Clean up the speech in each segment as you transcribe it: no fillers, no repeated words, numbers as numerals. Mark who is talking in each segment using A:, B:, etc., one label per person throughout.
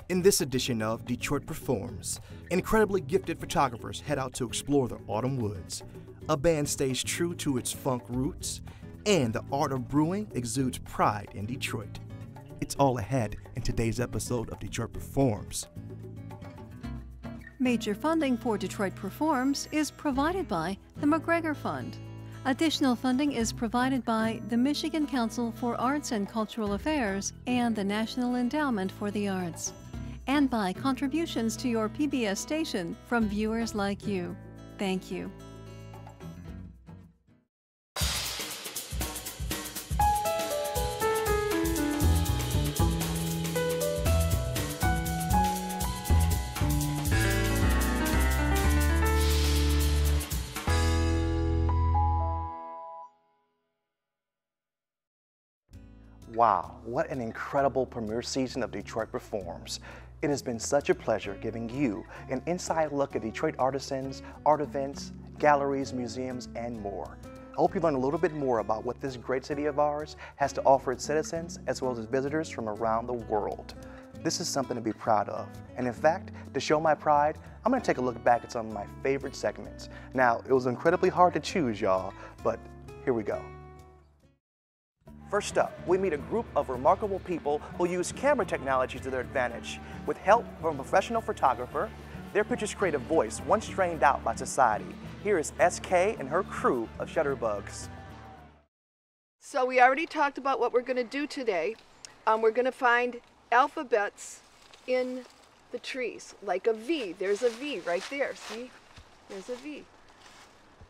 A: In this edition of Detroit Performs, incredibly gifted photographers head out to explore the autumn woods. A band stays true to its funk roots, and the art of brewing exudes pride in Detroit. It's all ahead in today's episode of Detroit Performs.
B: Major funding for Detroit Performs is provided by the McGregor Fund. Additional funding is provided by the Michigan Council for Arts and Cultural Affairs and the National Endowment for the Arts, and by contributions to your PBS station from viewers like you. Thank you.
A: Wow, what an incredible premiere season of Detroit Performs. It has been such a pleasure giving you an inside look at Detroit artisans, art events, galleries, museums, and more. I hope you learned a little bit more about what this great city of ours has to offer its citizens as well as visitors from around the world. This is something to be proud of. And in fact, to show my pride, I'm going to take a look back at some of my favorite segments. Now, it was incredibly hard to choose, y'all, but here we go. First up, we meet a group of remarkable people who use camera technology to their advantage. With help from a professional photographer, their pictures create a voice once strained out by society. Here is SK and her crew of Shutterbugs.
C: So we already talked about what we're going to do today. We're going to find alphabets in the trees, like a V. There's a V right there, see? There's a V.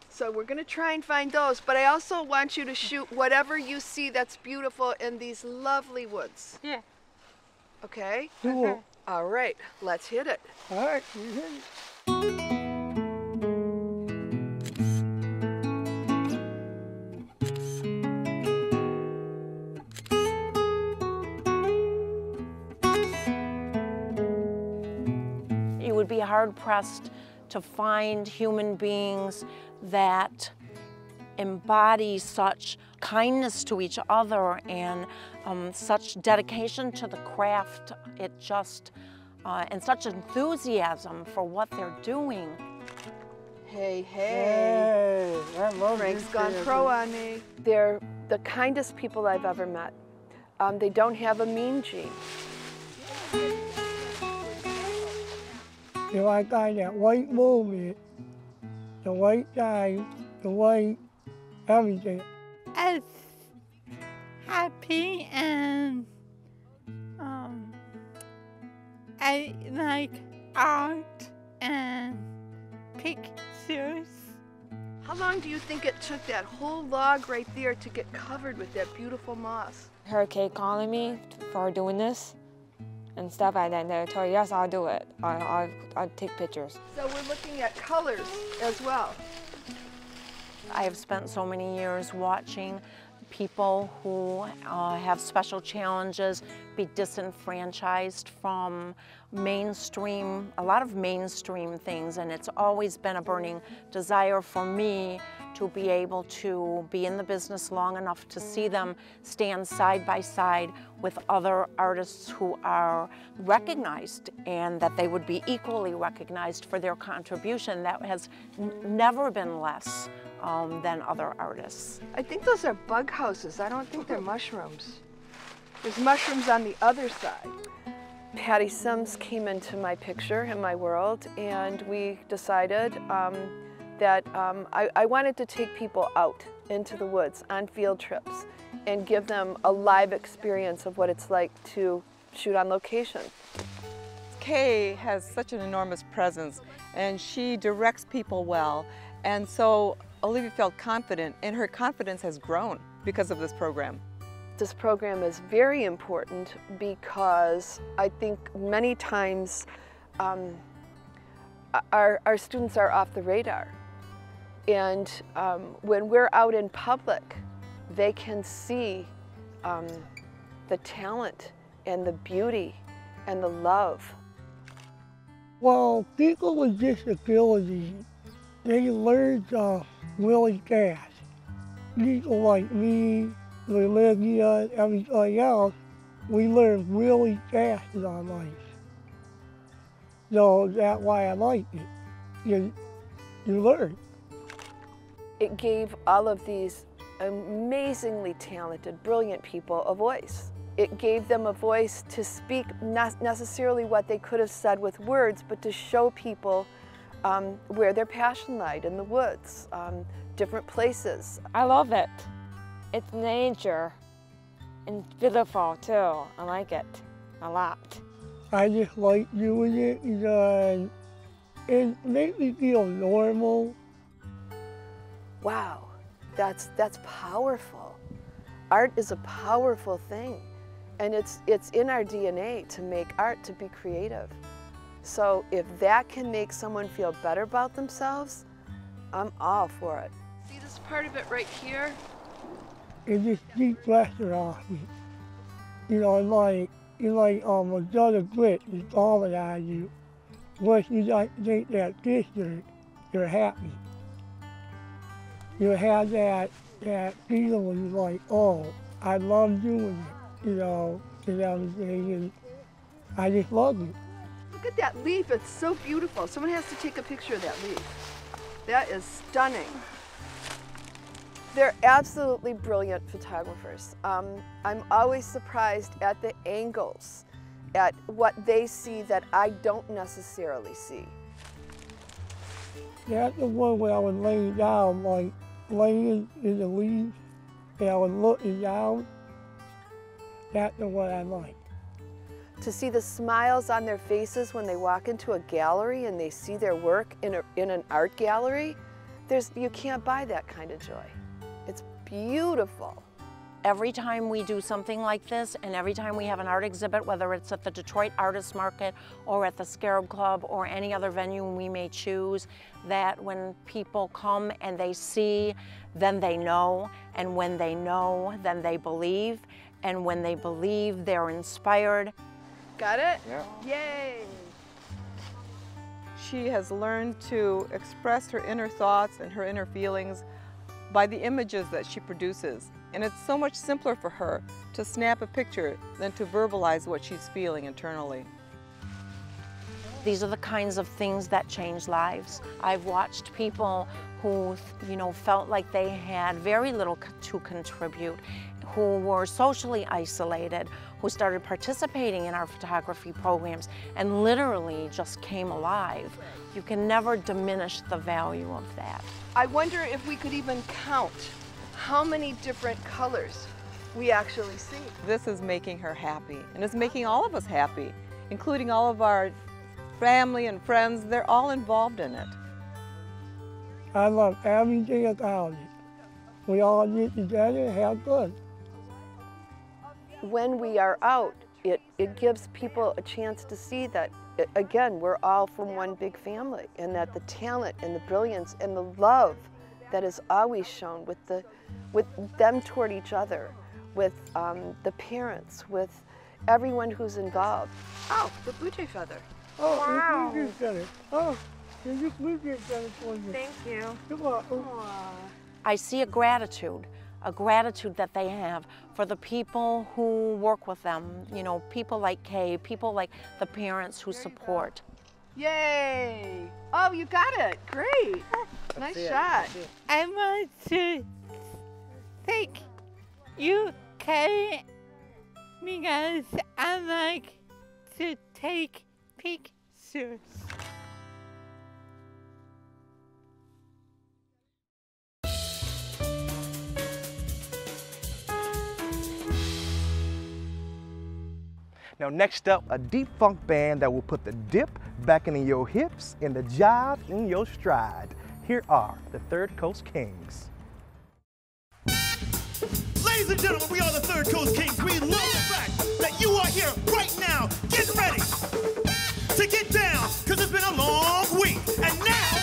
C: So we're going to try and find those, but I also want you to shoot whatever you see that's beautiful in these lovely woods.
D: Yeah.
C: Okay?
D: Cool.
C: All right, let's hit it.
D: All right.
E: You would be hard-pressed to find human beings that embody such kindness to each other and such dedication to the craft. It just, and such enthusiasm for what they're doing.
C: Hey,
D: Hey, I love
C: Frank's
D: this
C: gone
D: thing.
C: pro on me. They're the kindest people I've ever met. They don't have a mean gene.
D: You know, I got that white movement, the white time, the white everything.
F: As happy and I like art and pictures.
C: How long do you think it took that whole log right there to get covered with that beautiful moss?
G: Her Kate calling me for doing this and stuff like that. And I told her, yes, I'll do it. I'll take pictures.
C: So we're looking at colors as well.
E: I have spent so many years watching people who have special challenges be disenfranchised from mainstream, a lot of mainstream things, and it's always been a burning desire for me to be able to be in the business long enough to see them stand side by side with other artists who are recognized, and that they would be equally recognized for their contribution that has never been less than other artists.
C: I think those are bug houses. I don't think they're mushrooms. There's mushrooms on the other side. Patty Sims came into my picture, in my world, and we decided that I wanted to take people out into the woods on field trips and give them a live experience of what it's like to shoot on location.
H: Kay has such an enormous presence, and she directs people well, and so Olivia felt confident, and her confidence has grown because of this program.
C: This program is very important because I think many times our students are off the radar. And when we're out in public, they can see the talent and the beauty and the love.
D: Well, people with disabilities, they learn really fast. People like me, Olivia, and everybody else, we learn really fast in our life. So that's why I like it. You learn.
C: It gave all of these amazingly talented, brilliant people a voice. It gave them a voice to speak not necessarily what they could have said with words, but to show people where their passion lied, in the woods, different places.
G: I love it. It's nature and beautiful too. I like it a lot.
D: I just like doing it because it makes me feel normal.
C: Wow, that's powerful. Art is a powerful thing, and it's in our DNA to make art, to be creative. So if that can make someone feel better about themselves, I'm all for it. See this part of it right here?
D: It just keeps pressure off me. You know, it's like a jug of grit is falling on you. Once you take that picture, you're happy. You have that feeling like, oh, I love doing it, you know, and everything, and I just love it.
C: Look at that leaf, it's so beautiful. Someone has to take a picture of that leaf. That is stunning. They're absolutely brilliant photographers. I'm always surprised at the angles, at what they see that I don't necessarily see.
D: That's the one where I was laying down, like laying in the leaves, and I was looking down. That's the one I like.
C: To see the smiles on their faces when they walk into a gallery and they see their work in an art gallery, you can't buy that kind of joy. It's beautiful.
E: Every time we do something like this, and every time we have an art exhibit, whether it's at the Detroit Artists Market or at the Scarab Club or any other venue we may choose, that when people come and they see, then they know, and when they know, then they believe, and when they believe, they're inspired.
C: Got it?
A: Yeah.
C: Yay!
H: She has learned to express her inner thoughts and her inner feelings by the images that she produces. And it's so much simpler for her to snap a picture than to verbalize what she's feeling internally.
E: These are the kinds of things that change lives. I've watched people who, felt like they had very little to contribute, who were socially isolated, who started participating in our photography programs and literally just came alive. You can never diminish the value of that.
C: I wonder if we could even count how many different colors we actually see.
H: This is making her happy, and it's making all of us happy, including all of our family and friends. They're all involved in it.
D: I love everything about it. We all get together and have fun.
C: When we are out, it gives people a chance to see that, again, we're all from one big family, and that the talent and the brilliance and the love that is always shown with them toward each other, with the parents, with everyone who's involved. Oh, the blue jay feather.
D: Oh,
C: Wow.
D: it's blue jay feather. Oh, there's a blue jay feather for you.
C: Thank you.
D: Come on.
E: I see a gratitude that they have for the people who work with them, people like Kay, people like the parents who support.
C: Yay! Oh, you got it. Great. Nice shot.
F: I want to thank you, Kay, because I like to take pictures.
A: Now next up, a deep funk band that will put the dip back into your hips and the jive in your stride. Here are the Third Coast Kings.
I: Ladies and gentlemen, we are the Third Coast Kings. We love the fact that you are here right now, getting ready to get down, because it's been a long week, and now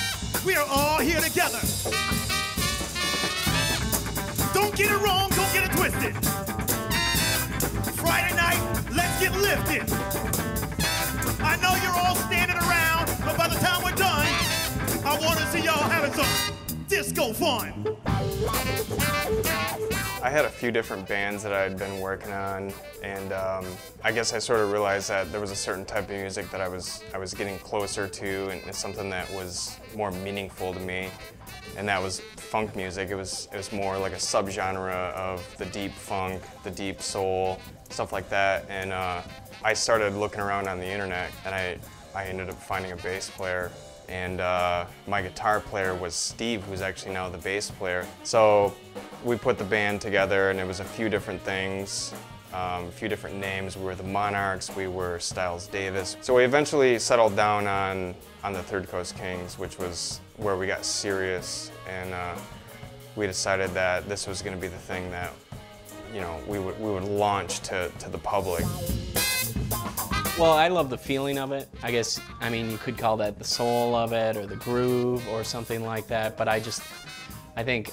I: we are all here together. Don't get it wrong, don't get it twisted. Friday night, let's get lifted. I know you're all standing around, but by the time we're done, I want to see y'all having some disco fun.
J: I had a few different bands that I had been working on, and I guess I sort of realized that there was a certain type of music that I was getting closer to, and it's something that was more meaningful to me, and that was funk music. It was more like a subgenre of the deep funk, the deep soul, stuff like that. And I started looking around on the internet, and I ended up finding a bass player. And my guitar player was Steve, who's actually now the bass player. So we put the band together, and it was a few different things, a few different names. We were the Monarchs, we were Styles Davis. So we eventually settled down on the Third Coast Kings, which was where we got serious, and we decided that this was going to be the thing that, you know, we would launch to the public.
K: Well, I love the feeling of it. I guess, I mean, you could call that the soul of it or the groove or something like that, but I think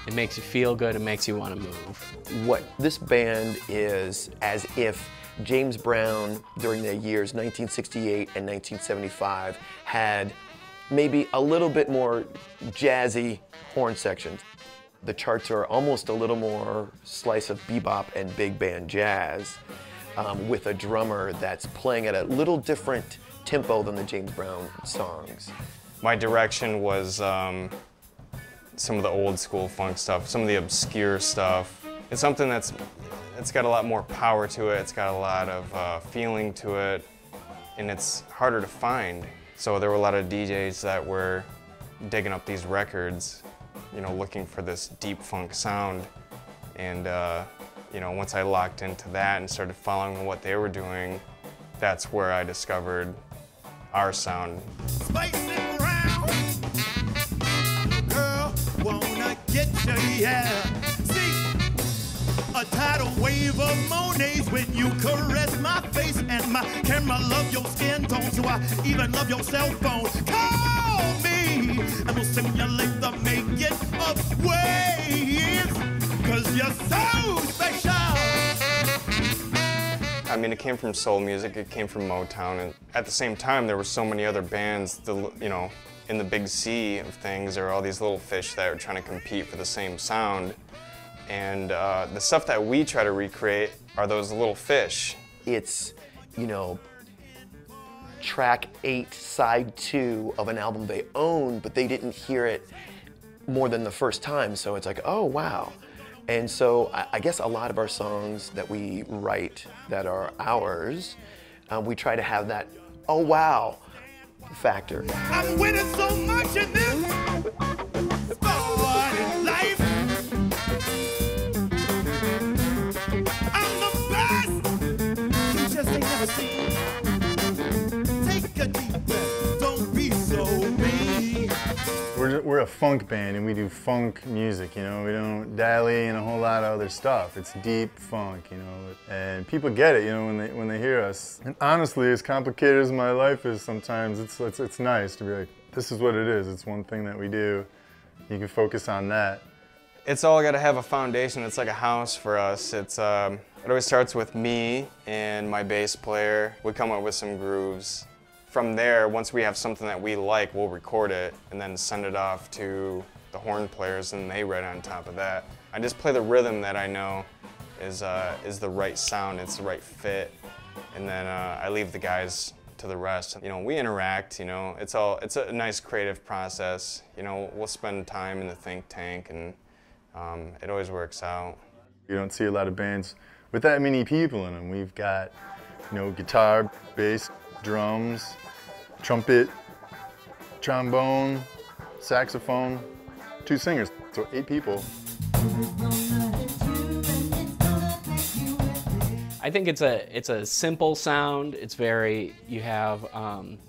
K: it makes you feel good, it makes you want to move.
L: What this band is as if James Brown, during the years 1968 and 1975, had maybe a little bit more jazzy horn sections. The charts are almost a little more slice of bebop and big band jazz. With a drummer that's playing at a little different tempo than the James Brown songs.
J: My direction was some of the old school funk stuff, some of the obscure stuff. It's something it's got a lot more power to it, it's got a lot of feeling to it, and it's harder to find. So there were a lot of DJs that were digging up these records, you know, looking for this deep funk sound. And you know, once I locked into that and started following what they were doing, that's where I discovered our sound.
I: Spicing around, girl, wanna get you, yeah. See, a tidal wave of Monet's when you caress my face, and my camera love your skin tone, so I even love your cell phone. Call me, and we'll simulate the making of waves. 'Cause you're so special.
J: I mean, it came from soul music, it came from Motown, and at the same time there were so many other bands, you know, in the big sea of things. There were all these little fish that were trying to compete for the same sound. And the stuff that we try to recreate are those little fish.
L: It's, you know, track 8, side 2 of an album they own, but they didn't hear it more than the first time, so it's like, oh, wow. And so I guess a lot of our songs that we write that are ours, we try to have that, oh wow, factor.
I: I'm winning so much in this starting life. I'm the best. You just ain't never seen. Take a deep breath. Don't be so mean.
M: We're a funk band, and we do funk music, you know. We don't dally in a whole lot of other stuff. It's deep funk, you know, and people get it, you know, when they hear us. And honestly, as complicated as my life is sometimes, it's nice to be like, this is what it is. It's one thing that we do. You can focus on that.
J: It's all got to have a foundation. It's like a house for us. It always starts with me and my bass player. We come up with some grooves. From there, once we have something that we like, we'll record it and then send it off to the horn players, and they write on top of that. I just play the rhythm that I know is the right sound, it's the right fit, and then I leave the guys to the rest. You know, we interact, you know, it's a nice creative process. You know, we'll spend time in the think tank, and it always works out.
M: You don't see a lot of bands with that many people in them. We've got, you know, guitar, bass, drums, trumpet, trombone, saxophone, 2 singers, so 8 people.
K: I think it's a simple sound. It's very, you have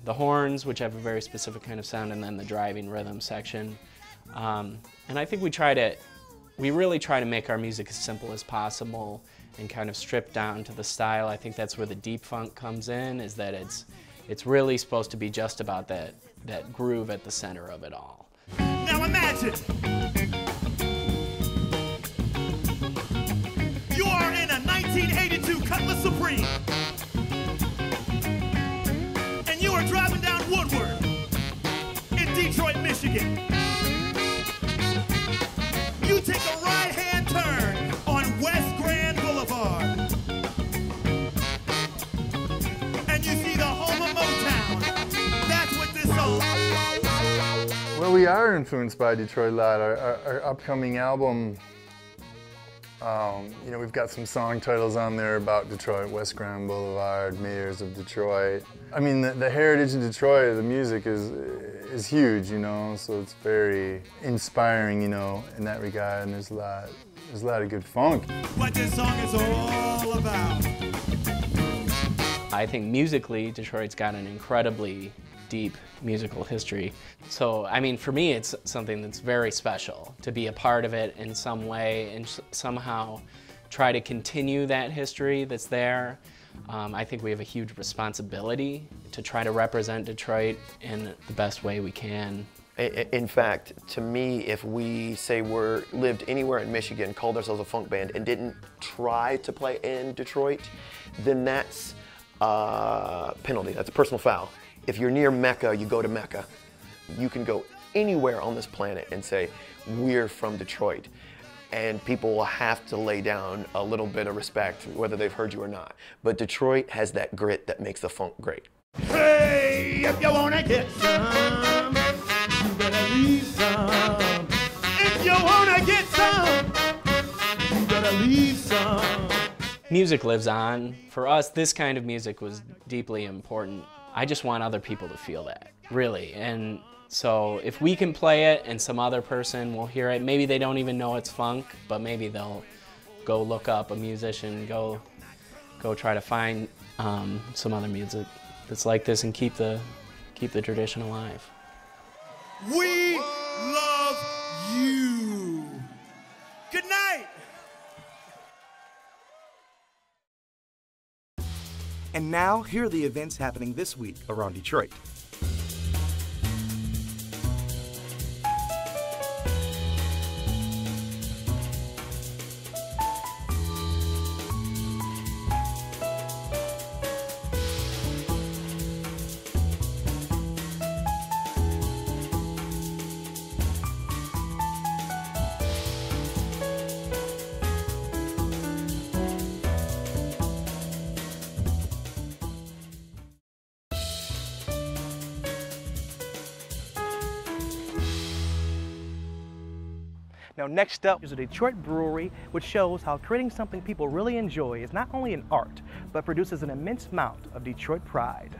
K: the horns, which have a very specific kind of sound, and then the driving rhythm section. And I think we really try to make our music as simple as possible and kind of strip down to the style. I think that's where the deep funk comes in, is that it's really supposed to be just about that groove at the center of it all.
I: Now imagine you are in a 1982 Cutlass Supreme, and you are driving down Woodward in Detroit, Michigan.
M: Well, we are influenced by Detroit a lot. Our upcoming album, you know, we've got some song titles on there about Detroit, West Grand Boulevard, Mayors of Detroit. I mean, the heritage in Detroit, the music is huge, you know, so it's very inspiring, you know, in that regard, and there's a lot of good funk.
I: What this song is all about.
K: I think musically, Detroit's got an incredibly deep musical history. So, I mean, for me, it's something that's very special to be a part of it in some way and somehow try to continue that history that's there. I think we have a huge responsibility to try to represent Detroit in the best way we can.
L: In fact, to me, if we say lived anywhere in Michigan, called ourselves a funk band, and didn't try to play in Detroit, then that's a penalty, that's a personal foul. If you're near Mecca, you go to Mecca. You can go anywhere on this planet and say, we're from Detroit. And people will have to lay down a little bit of respect, whether they've heard you or not. But Detroit has that grit that makes the funk great.
I: Hey, if you wanna get some, you better leave some. If you wanna get some, you better leave some.
K: Music lives on. For us, this kind of music was deeply important. I just want other people to feel that, really. And so if we can play it and some other person will hear it, maybe they don't even know it's funk, but maybe they'll go look up a musician, go try to find some other music that's like this and keep the tradition alive.
I: We love you. Good night.
A: And now, here are the events happening this week around Detroit. Now, next up is a Detroit brewery, which shows how creating something people really enjoy is not only an art, but produces an immense amount of Detroit pride.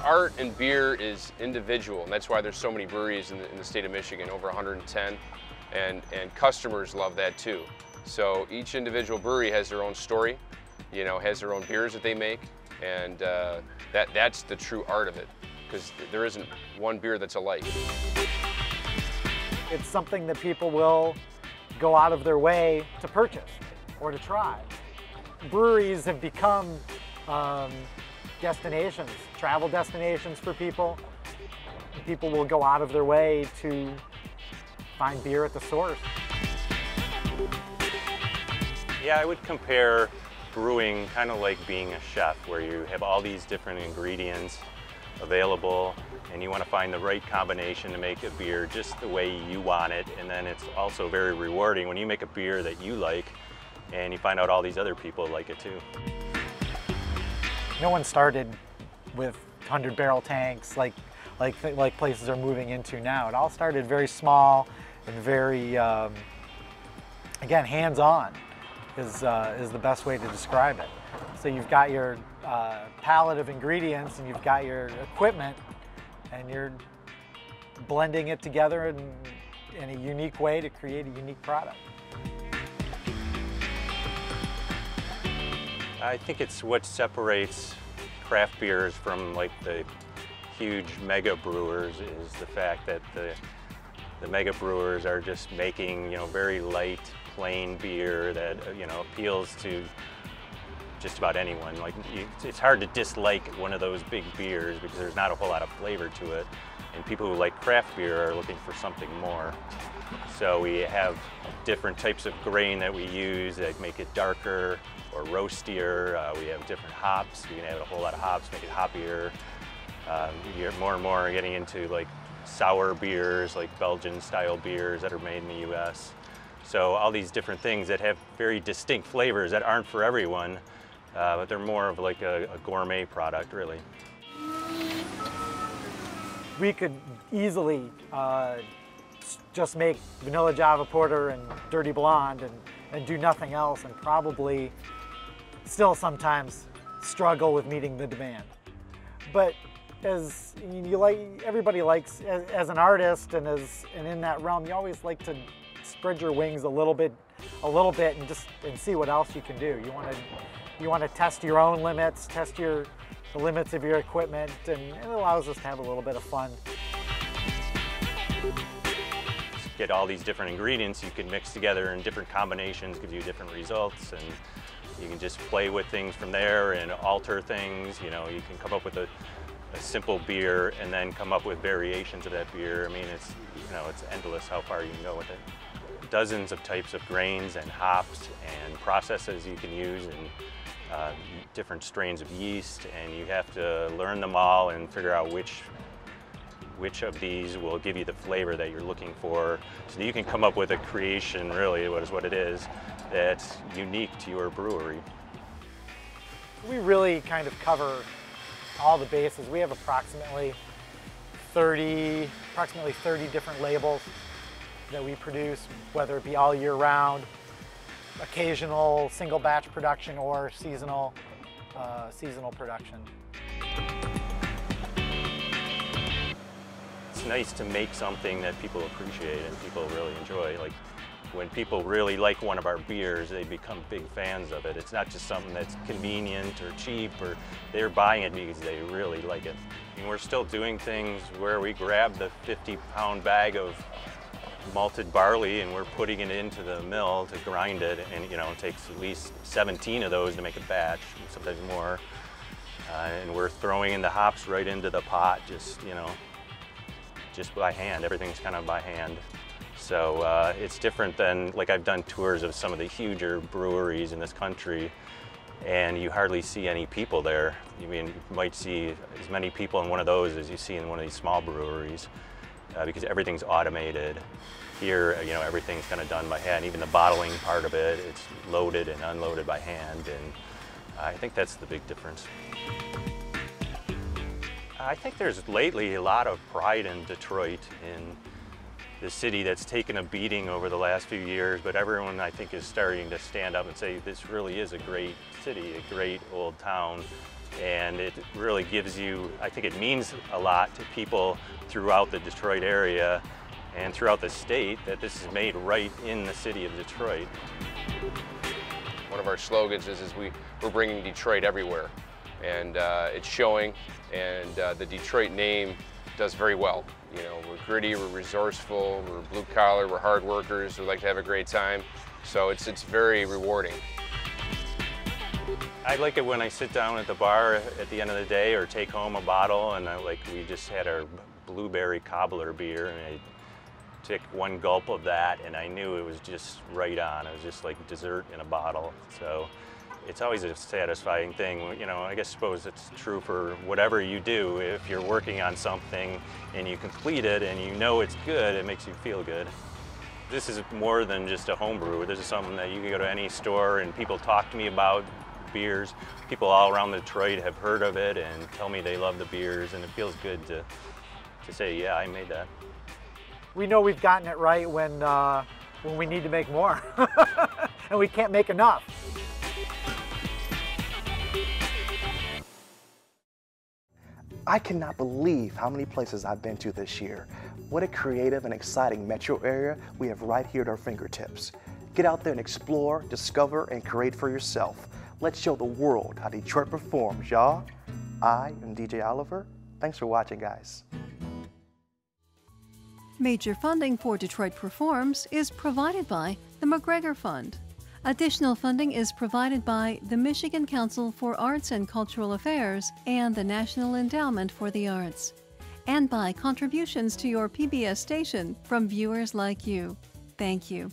N: Art and beer is individual, and that's why there's so many breweries in the state of Michigan, over 110, and customers love that too. So each individual brewery has their own story, you know, has their own beers that they make, and that's the true art of it, because there isn't one beer that's alike.
O: It's something that people will go out of their way to purchase or to try. Breweries have become destinations, travel destinations for people. People will go out of their way to find beer at the source.
P: Yeah, I would compare brewing kind of like being a chef, where you have all these different ingredients available and you want to find the right combination to make a beer just the way you want it. And then it's also very rewarding when you make a beer that you like and you find out all these other people like it too.
O: No one started with 100-barrel tanks like places are moving into now. It all started very small and very, again, hands-on is the best way to describe it. So you've got your palette of ingredients and you've got your equipment, and you're blending it together in a unique way to create a unique product.
P: I think it's what separates craft beers from like the huge mega brewers is the fact that the mega brewers are just making, you know, very light, plain beer that, you know, appeals to just about anyone. Like, it's hard to dislike one of those big beers because there's not a whole lot of flavor to it. And people who like craft beer are looking for something more. So we have different types of grain that we use that make it darker or roastier. We have different hops. We can add a whole lot of hops, make it hoppier. You're more and more getting into like sour beers, like Belgian style beers that are made in the US. So all these different things that have very distinct flavors that aren't for everyone, but they're more of like a gourmet product, really.
O: We could easily just make vanilla Java Porter and Dirty Blonde and do nothing else, and probably still sometimes struggle with meeting the demand. But as everybody likes, as an artist and in that realm, you always like to spread your wings a little bit and see what else you can do. You want to test your own limits, test the limits of your equipment, and it allows us to have a little bit of fun.
P: Get all these different ingredients you can mix together in different combinations, gives you different results, and you can just play with things from there and alter things. You know, you can come up with a simple beer and then come up with variations of that beer. I mean, it's endless how far you can go with it. Dozens of types of grains and hops and processes you can use, and different strains of yeast, and you have to learn them all and figure out which of these will give you the flavor that you're looking for, so that you can come up with a creation, really, what it is, that's unique to your brewery.
O: We really kind of cover all the bases. We have approximately 30 different labels that we produce, whether it be all year round, occasional single batch production, or seasonal production.
P: It's nice to make something that people appreciate and people really enjoy. Like when people really like one of our beers, they become big fans of it. It's not just something that's convenient or cheap, or they're buying it because they really like it. And we're still doing things where we grab the 50-pound bag of malted barley and we're putting it into the mill to grind it, and it takes at least 17 of those to make a batch, sometimes more. And we're throwing in the hops right into the pot, just by hand. Everything's kind of by hand. So it's different than, like, I've done tours of some of the huger breweries in this country, and you hardly see any people there. You might see as many people in one of those as you see in one of these small breweries, because everything's automated. Here, everything's kind of done by hand. Even the bottling part of it, it's loaded and unloaded by hand, and I think that's the big difference. I think there's lately a lot of pride in Detroit, in the city that's taken a beating over the last few years, but everyone, I think, is starting to stand up and say this really is a great city, a great old town, and it really gives you, I think it means a lot to people throughout the Detroit area and throughout the state that this is made right in the city of Detroit.
N: One of our slogans is we're bringing Detroit everywhere, and it's showing, and the Detroit name does very well. We're gritty, we're resourceful, we're blue collar, we're hard workers, we like to have a great time, so it's very rewarding.
P: I like it when I sit down at the bar at the end of the day or take home a bottle, and we just had our blueberry cobbler beer, and I took one gulp of that and I knew it was just right on. It was just like dessert in a bottle. So it's always a satisfying thing. I suppose it's true for whatever you do. If you're working on something and you complete it and you know it's good, it makes you feel good. This is more than just a home brew. This is something that you can go to any store and people talk to me about beers. People all around Detroit have heard of it and tell me they love the beers, and it feels good to say, yeah, I made that.
O: We know we've gotten it right when we need to make more, and we can't make enough.
A: I cannot believe how many places I've been to this year. What a creative and exciting metro area we have right here at our fingertips. Get out there and explore, discover, and create for yourself. Let's show the world how Detroit performs, y'all. I am DJ Oliver. Thanks for watching, guys.
B: Major funding for Detroit Performs is provided by the McGregor Fund. Additional funding is provided by the Michigan Council for Arts and Cultural Affairs and the National Endowment for the Arts, and by contributions to your PBS station from viewers like you. Thank you.